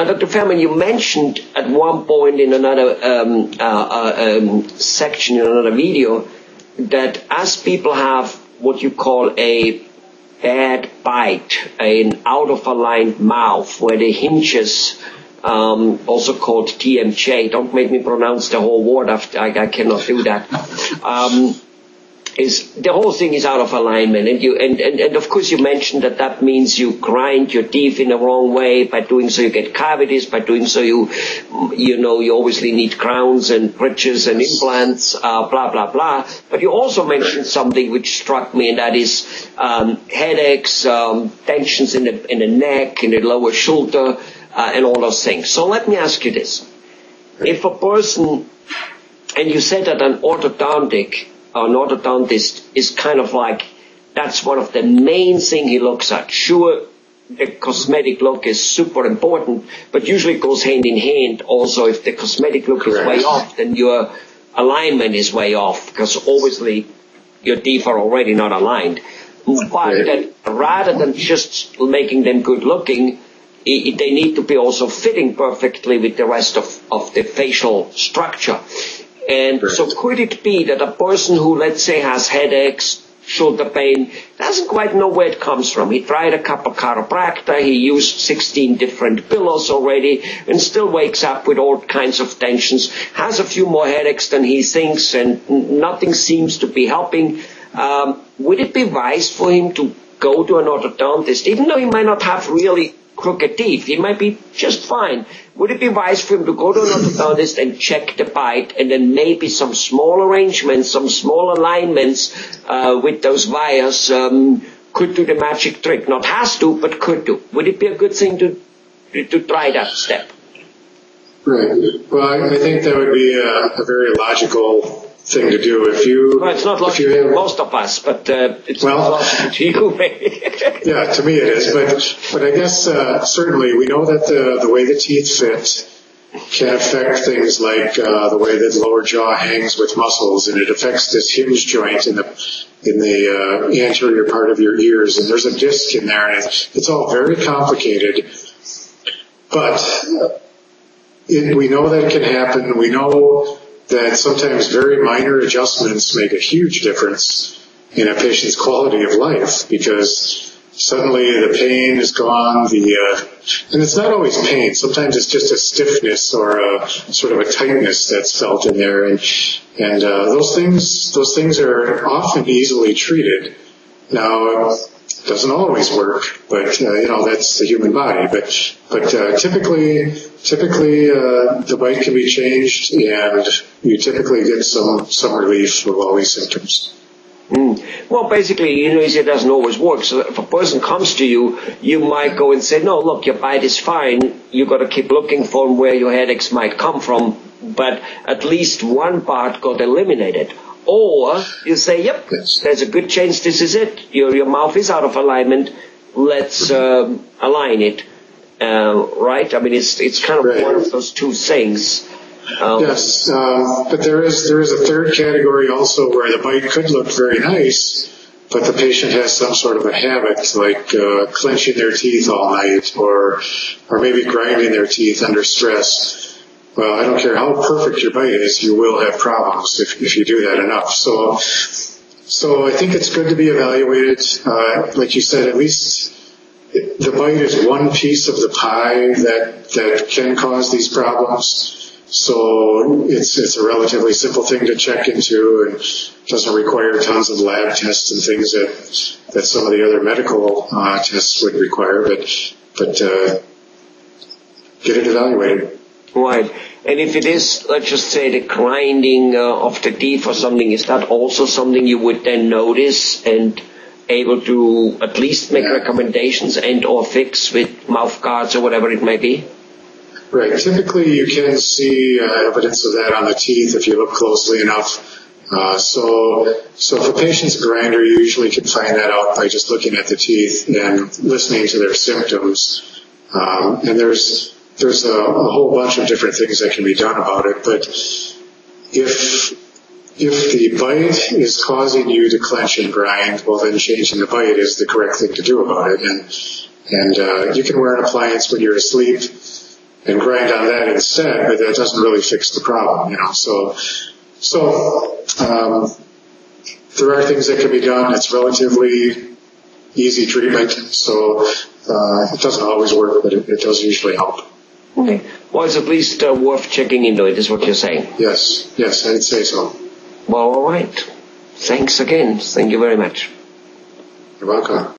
Dr. Fehrman, you mentioned at one point in another section in another video that as people have what you call a bad bite, an out-of-aligned mouth where the hinges, also called TMJ, don't make me pronounce the whole word, I cannot do that, is the whole thing is out of alignment, and of course you mentioned that means you grind your teeth in the wrong way. By doing so you get cavities. By doing so you obviously need crowns and bridges and implants, blah blah blah. But you also mentioned something which struck me, and that is headaches, tensions in the neck, in the lower shoulder, and all those things. So let me ask you this: if a person, and you said that an orthodontist is kind of like, that's one of the main things he looks at. Sure, the cosmetic look is super important, but usually it goes hand in hand. Also, if the cosmetic look is way off, then your alignment is way off, because obviously your teeth are already not aligned. But that rather than just making them good looking, they need to be also fitting perfectly with the rest of the facial structure. And so could it be that a person who, let's say, has headaches, shoulder pain, doesn't quite know where it comes from? He tried a couple of chiropractor, he used 16 different pillows already, and still wakes up with all kinds of tensions, has a few more headaches than he thinks, and nothing seems to be helping. Would it be wise for him to go to an orthodontist, even though he might not have really crooked teeth? He might be just fine. Would it be wise for him to go to an orthodontist and check the bite, and then maybe some small arrangements, some small alignments with those wires could do the magic trick? Not has to, but could do. Would it be a good thing to try that step? Right. Well, I think that would be a very logical thing to do. Well, it's not logical to most of us, but it's not logical to you. Yeah, to me it is. But I guess certainly we know that the way the teeth fit can affect things like the way that the lower jaw hangs with muscles, and it affects this hinge joint in the anterior part of your ears, and there's a disc in there, and it's all very complicated. But we know that it can happen. We know that sometimes very minor adjustments make a huge difference in a patient's quality of life, because suddenly the pain is gone, and it's not always pain. Sometimes it's just a stiffness or a sort of a tightness that's felt in there, and those things are often easily treated. Now, it doesn't always work, but that's the human body. But typically the bite can be changed, and you typically get some relief of all these symptoms. Well, basically, it doesn't always work. So if a person comes to you, you might go and say, no, look, your bite is fine. You've got to keep looking for where your headaches might come from, but at least one part got eliminated. Or you say, yep, there's a good chance this is it. Your mouth is out of alignment. Let's align it. Right? I mean, it's kind of one of those two things. Yes, but there is a third category also where the bite could look very nice, but the patient has some sort of a habit, like clenching their teeth all night, or maybe grinding their teeth under stress. Well, I don't care how perfect your bite is, you will have problems if you do that enough. So I think it's good to be evaluated. Like you said, at least the bite is one piece of the pie that can cause these problems. So it's a relatively simple thing to check into, and doesn't require tons of lab tests and things that some of the other medical tests would require. But get it evaluated. Right. And if it is, let's just say, the grinding of the teeth or something, is that also something you would then notice and able to at least make recommendations and or fix with mouth guards or whatever it may be? Right. Typically, you can see evidence of that on the teeth if you look closely enough. So if a patient's a grinder, you usually can find that out by just looking at the teeth and listening to their symptoms. And there's a whole bunch of different things that can be done about it. But if the bite is causing you to clench and grind, well, then changing the bite is the correct thing to do about it. And you can wear an appliance when you're asleep. and grind on that instead, but that doesn't really fix the problem, you know. There are things that can be done. It's relatively easy treatment, so it doesn't always work, but it does usually help. Okay. Well, it's at least worth checking into it, is what you're saying. Yes, I'd say so. Well, all right. Thanks again. Thank you very much. You're welcome.